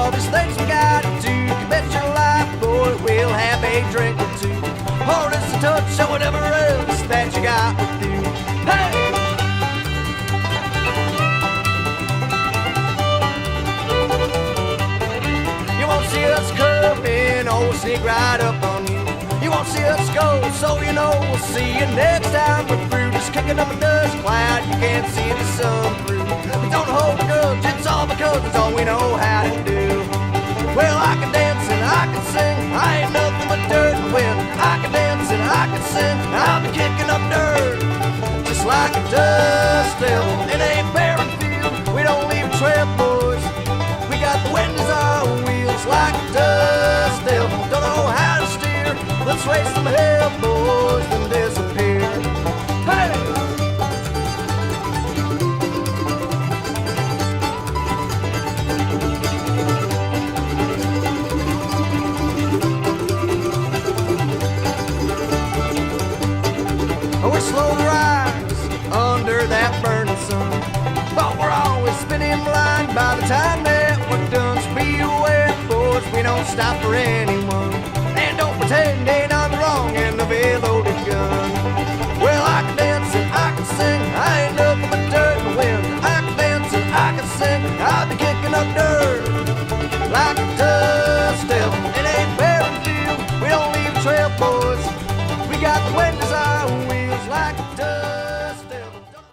all these things we got to do. You bet your life, boy, we'll have a drink or two. Hold us a touch or whatever else that you got with you. Hey! You won't see us coming or sneak right up on you. You won't see us go, so you know we'll see you next time we're through. Just kicking up a dust cloud, you can't see the sun through. We don't hold a grudge, it's all because it's all we know how to do. Well, I can dance and I can sing, I ain't nothing but dirt and wind. I can dance and I can sing, I'll be kicking up dirt. Just like a dust devil in a barren field. We don't leave a trail, boys, we got the wind as our wheels. Like a dust devil, don't know how to steer. Let's raise some hell, boys, and disappear. Hey! We're slow to rise under that burning sun, but we're always spinning blind by the time that we're done. So be aware, boys, we don't stop for any